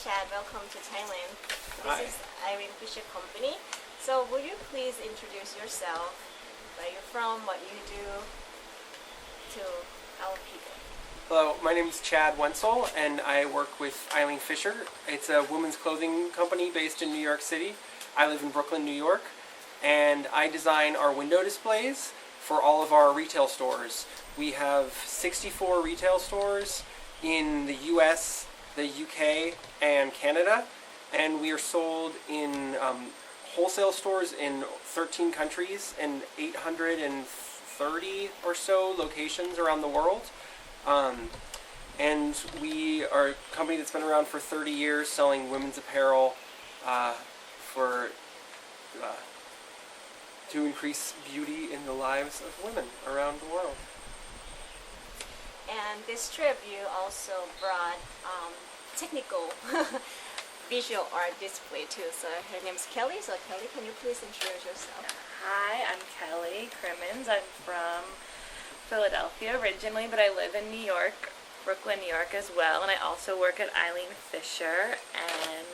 Chad. Welcome to Thailand. Hi. This is Irene Fisher Company. So would you please introduce yourself, where you're from, what you do to our people? Hello, my name is Chad Wenzel, and I work with Eileen Fisher. It's a women's clothing company based in New York City. I live in Brooklyn, New York, and I design our window displays for all of our retail stores. We have 64 retail stores in the US, the UK, and Canada, and we are sold in wholesale stores in 13 countries and 830 or so locations around the world. And we are a company that's been around for 30 years selling women's apparel to increase beauty in the lives of women around the world. And this trip you also brought technical visual art display too. So her name's Kelly. So Kelly, can you please introduce yourself? Hi, I'm Kelly Crimmins. I'm from Philadelphia originally, but I live in New York, Brooklyn, New York as well, and I also work at Eileen Fisher, and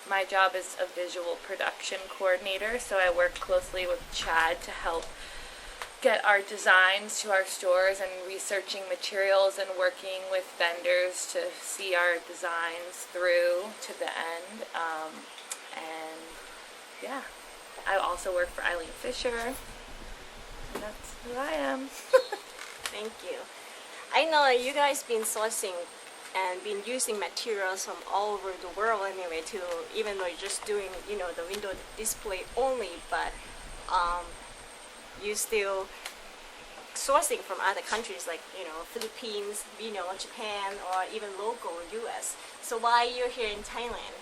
my job is a visual production coordinator, so I work closely with Chad to help get our designs to our stores and researching materials and working with vendors to see our designs through to the end. And yeah, I also work for Eileen Fisher, and that's who I am. Thank you. I know you guys been sourcing and been using materials from all over the world anyway to, even though you're just doing, the window display only, but you still sourcing from other countries like, Philippines, Japan, or even local US. So why you're here in Thailand?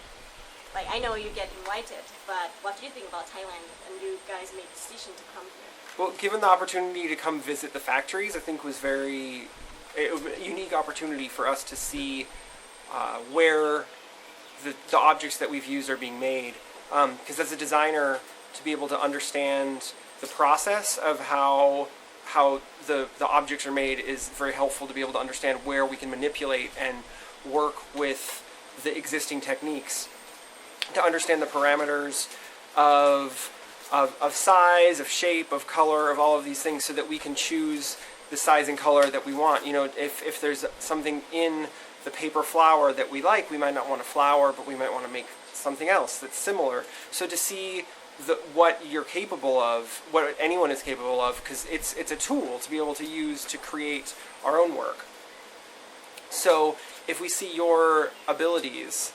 Like, I know you get invited, but what do you think about Thailand and you guys made the decision to come here? Well, given the opportunity to come visit the factories, I think was a unique opportunity for us to see where the objects that we've used are being made. Because as a designer, to be able to understand the process of how the objects are made is very helpful to be able to understand where we can manipulate and work with the existing techniques to understand the parameters of size, of shape, of color, of all of these things so that we can choose the size and color that we want. If there's something in the paper flower that we like, we might not want a flower, but we might want to make something else that's similar. So to see what you're capable of, what anyone is capable of, because it's a tool to be able to use to create our own work. So if we see your abilities,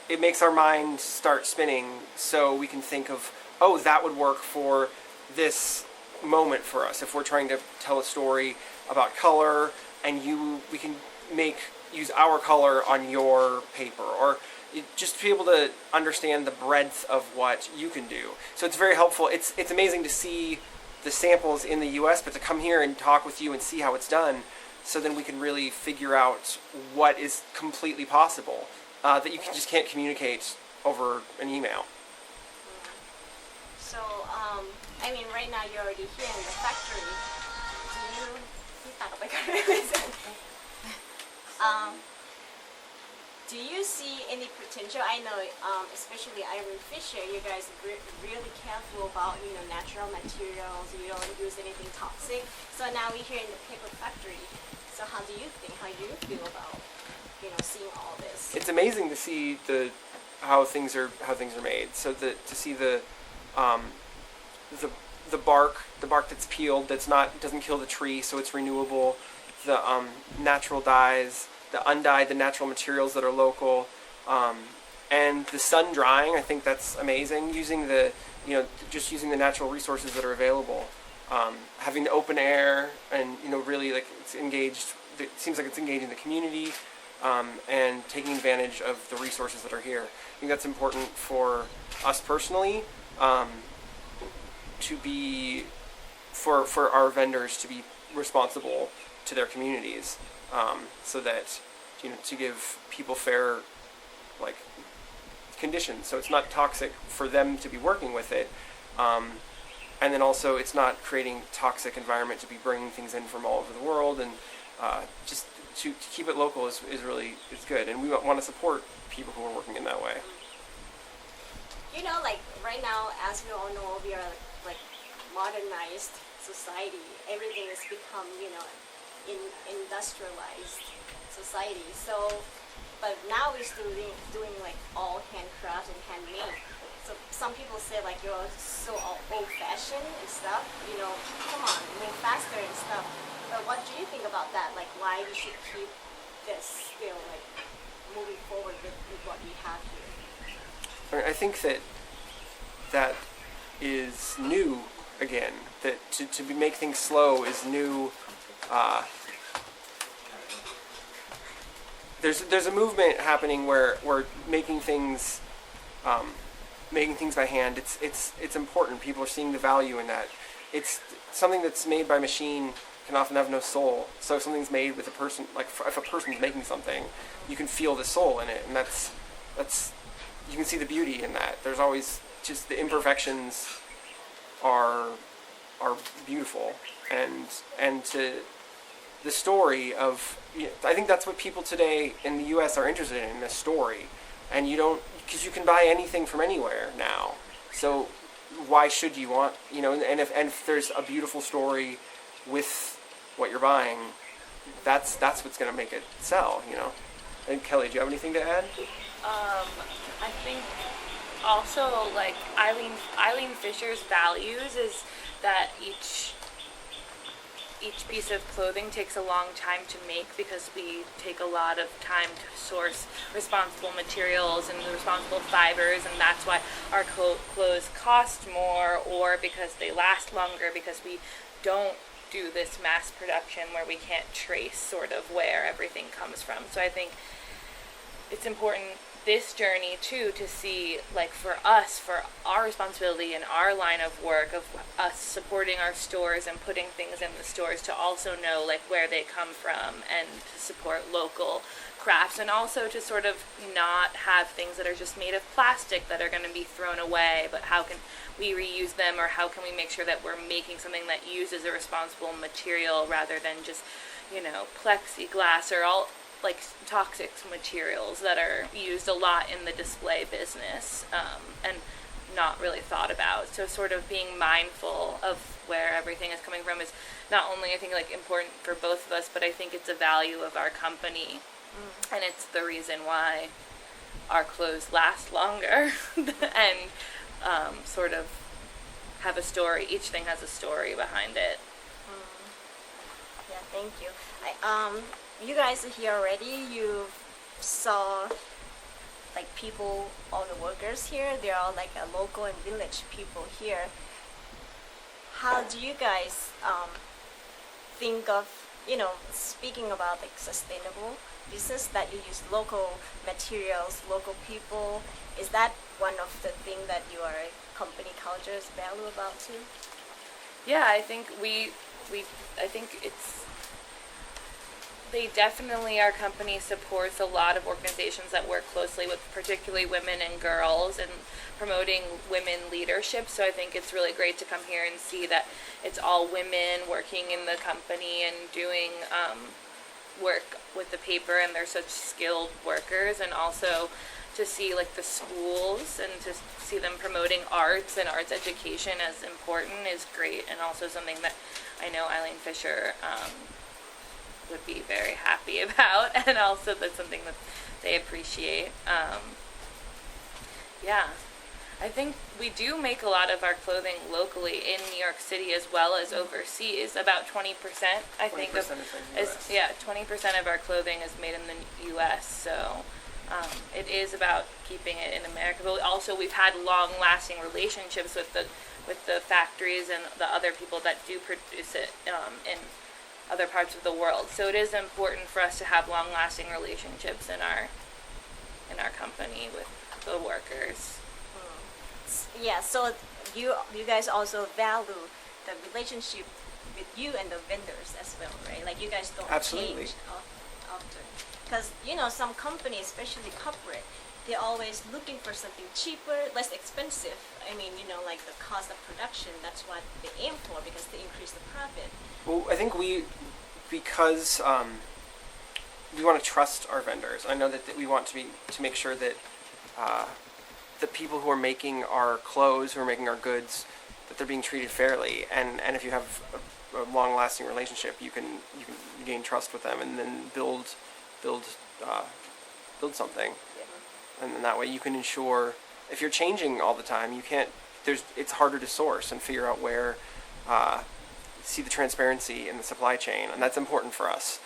it makes our mind start spinning so we can think of, oh, that would work for this moment for us. If we're trying to tell a story about color and we can use our color on your paper, or just to be able to understand the breadth of what you can do. So it's very helpful. It's amazing to see the samples in the US, but to come here and talk with you and see how it's done, so then we can really figure out what is completely possible that you just can't communicate over an email. So, right now you're already here in the factory. Do you see any potential? I know, especially Irene Fisher, you guys are really careful about, natural materials. You don't use anything toxic. So now we're here in the paper factory. So how do you feel about, seeing all this? It's amazing to see how things are made. So to see the bark that's peeled, doesn't kill the tree, so it's renewable. The natural dyes, the undyed, the natural materials that are local, and the sun drying. I think that's amazing. Using just using the natural resources that are available, having the open air, and really it's engaged. It seems like it's engaging the community, and taking advantage of the resources that are here. I think that's important for us personally. For our vendors to be responsible to their communities, so that to give people fair conditions, so it's not toxic for them to be working with it, and then also it's not creating toxic environment to be bringing things in from all over the world, and just to keep it local is good, and we want to support people who are working in that way. You know, like right now, as we all know, we are like modernized society. Everything has become, industrialized society. So, but now we're still doing like all handcraft and handmade. So some people say like you're so old-fashioned and stuff. Come on, move faster and stuff. But what do you think about that? Like, why we should keep this still like moving forward with what we have here? I think that is new again. That to make things slow is new. There's a movement happening where we're making things by hand. It's important. People are seeing the value in that. It's something that's made by machine can often have no soul. So if something's made with a person, like if a person's making something, you can feel the soul in it, and that's you can see the beauty in that. There's always just the imperfections are beautiful, and to the story of, I think that's what people today in the U.S. are interested in, a story, and because you can buy anything from anywhere now, so why should you want, and if there's a beautiful story with what you're buying, that's what's going to make it sell, And Kelly, do you have anything to add? I think also like Eileen Fisher's values is that each piece of clothing takes a long time to make because we take a lot of time to source responsible materials and responsible fibers, and that's why our clothes cost more, or because they last longer, because we don't do this mass production where we can't trace sort of where everything comes from. So I think it's important this journey too to see, like, for us, for our responsibility in our line of work of us supporting our stores and putting things in the stores, to also know like where they come from and to support local crafts, and also to sort of not have things that are just made of plastic that are going to be thrown away, but how can we reuse them, or how can we make sure that we're making something that uses a responsible material rather than just plexiglass or all like toxic materials that are used a lot in the display business, and not really thought about. So sort of being mindful of where everything is coming from is not only, I think, like important for both of us, but I think it's a value of our company, and it's the reason why our clothes last longer and sort of have a story. Each thing has a story behind it. Yeah, thank you. You guys are here already. You saw like people, all the workers here. They're all like a local and village people here. How do you guys think of, speaking about like sustainable business, that you use local materials, local people? Is that one of the things that your company cultures value about too? Yeah, I think I think they definitely, our company supports a lot of organizations that work closely with particularly women and girls and promoting women leadership. So I think it's really great to come here and see that it's all women working in the company and doing work with the paper, and they're such skilled workers. And also to see like the schools and to see them promoting arts and arts education as important is great, and also something that I know Eileen Fisher would be very happy about, and also that's something that they appreciate. I think we do make a lot of our clothing locally in New York City as well as overseas. About 20%, I think, 20% of our clothing is made in the U.S. So it is about keeping it in America. But also, we've had long-lasting relationships with the factories and the other people that do produce it in other parts of the world. So it is important for us to have long-lasting relationships in our company with the workers. Yeah, so you guys also value the relationship with you and the vendors as well, right? Like you guys don't Absolutely. change often. Because, some companies, especially corporate, they're always looking for something cheaper, less expensive. I mean, like the cost of production, that's what they aim for because they increase the profit. Well, I think because want to trust our vendors. I know that we want to make sure that the people who are making our clothes, who are making our goods, that they're being treated fairly. And if you have a long-lasting relationship, you can gain trust with them, and then build something. And then that way you can ensure, if you're changing all the time, it's harder to source and figure out where, see the transparency in the supply chain, and that's important for us.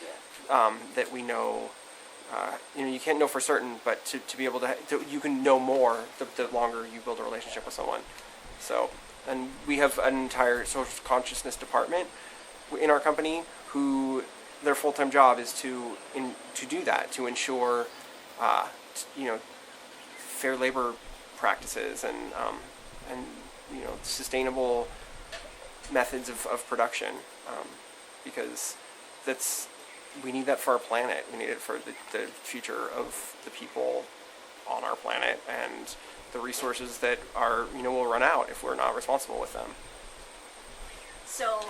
That we know, you can't know for certain, but to be able to you can know more the longer you build a relationship with someone. So, and we have an entire social consciousness department in our company who their full-time job is to do that, to ensure, fair labor practices and sustainable methods of production, because we need that for our planet. We need it for the future of the people on our planet and the resources that will run out if we're not responsible with them. So,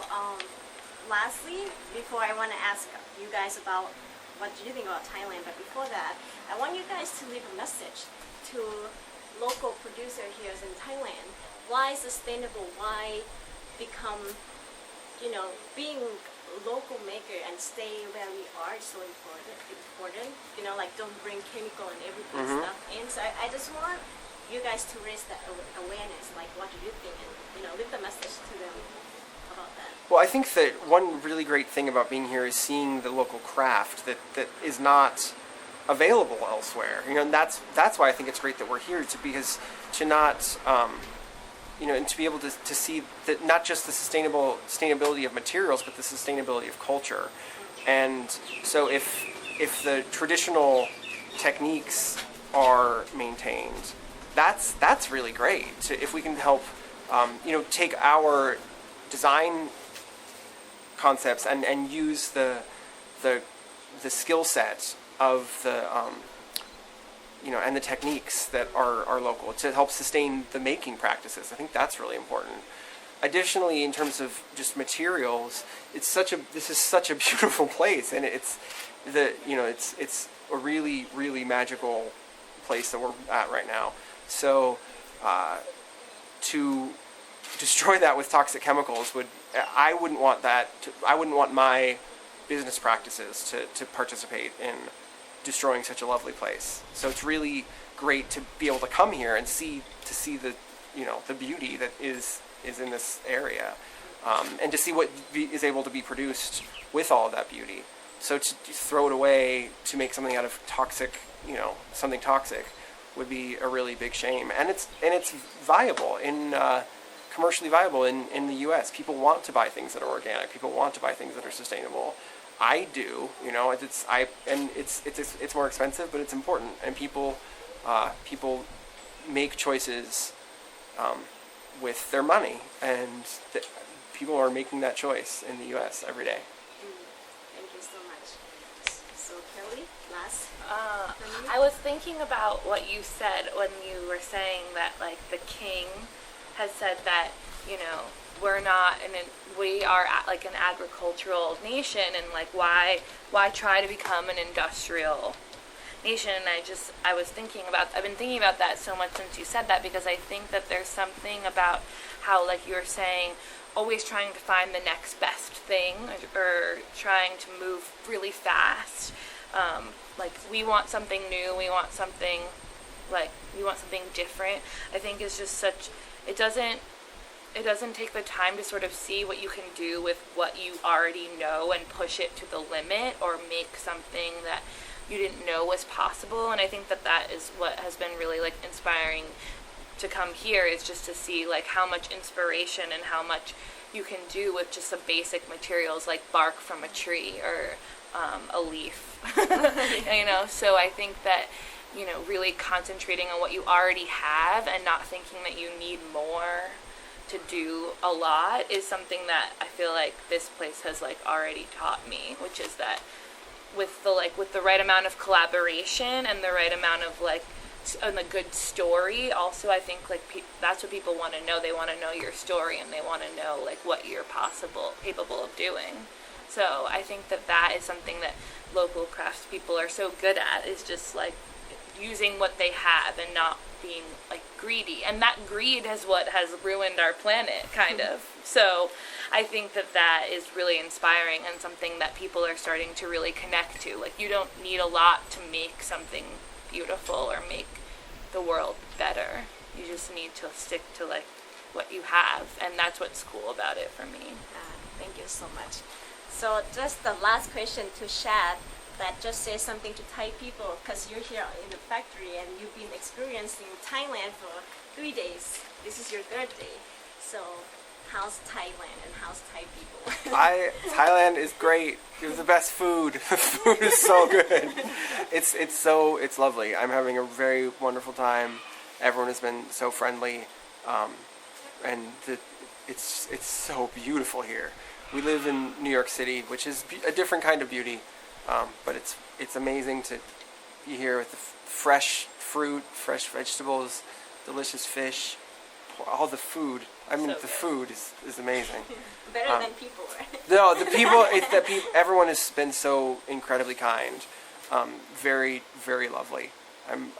lastly, before I want to ask you guys about what you think about Thailand, but before that, I want you guys to leave a message to local producer here in Thailand. Why sustainable? Why become, being a local maker and stay where we are is so important. Like don't bring chemical and everything stuff in. So I just want you guys to raise that awareness, like what do you think, and leave the message to them about that. Well, I think that one really great thing about being here is seeing the local craft that is not available elsewhere. And that's why I think it's great that we're here, because to not and to be able to see that not just the sustainability of materials, but the sustainability of culture. And so if the traditional techniques are maintained, that's really great. If we can help, take our design concepts and use the skill set of the and the techniques that are local to help sustain the making practices. I think that's really important. Additionally, in terms of just materials, this is such a beautiful place, and it's a really, really magical place that we're at right now. So to destroy that with toxic chemicals I wouldn't want my business practices to participate in destroying such a lovely place. So it's really great to be able to come here and see the the beauty that is in this area, and to see what is able to be produced with all of that beauty. So to throw it away to make something out of something toxic would be a really big shame. And it's viable commercially viable in the U.S. People want to buy things that are organic. People want to buy things that are sustainable. I do, it's more expensive, but it's important, and people make choices with their money, and people are making that choice in the U.S. every day. Thank you so much. So Kelly, last. I was thinking about what you said when you were saying that, like, the king has said that, we're not, we are like an agricultural nation, and like why try to become an industrial nation? And I've been thinking about that so much since you said that, because I think that there's something about how, like you were saying, always trying to find the next best thing, or trying to move really fast. Like we want something new, we want something different. I think it's just it doesn't take the time to sort of see what you can do with what you already know and push it to the limit, or make something that you didn't know was possible. And I think that is what has been really like inspiring to come here, is just to see like how much inspiration and how much you can do with just some basic materials like bark from a tree or a leaf. So I think that really concentrating on what you already have and not thinking that you need more to do a lot is something that I feel like this place has like already taught me, which is that with the right amount of collaboration and the right amount of and a good story, also I think that's what people want to know. They want to know your story, and they want to know like what you're capable of doing. So I think that that is something that local craftspeople are so good at, is just like using what they have and not being like greedy. And that greed is what has ruined our planet, kind of. So I think that that is really inspiring and something that people are starting to really connect to. Like, you don't need a lot to make something beautiful or make the world better. You just need to stick to like what you have, and that's what's cool about it for me. Thank you so much. So just the last question to Shad, that just say something to Thai people, because you're here in the factory and you've been experiencing Thailand for 3 days. This is your third day. So how's Thailand and how's Thai people? Thailand is great. It's the best food. The food is so good. It's lovely. I'm having a very wonderful time. Everyone has been so friendly, and it's so beautiful here. We live in New York City, which is a different kind of beauty, but it's amazing to be here with the fresh fruit, fresh vegetables, delicious fish, all the food. I mean, So the good. food is amazing. Better than people, right? No, the people. It's that everyone has been so incredibly kind, very, very lovely. I'm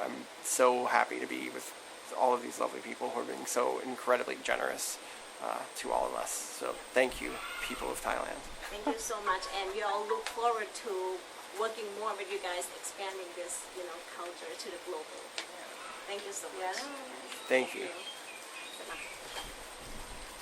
so happy to be with all of these lovely people who are being so incredibly generous to all of us. So thank you, people of Thailand. Thank you so much, and we all look forward to working more with you guys, expanding this, culture to the global. Thank you so much. Yeah. Thank you. Good luck.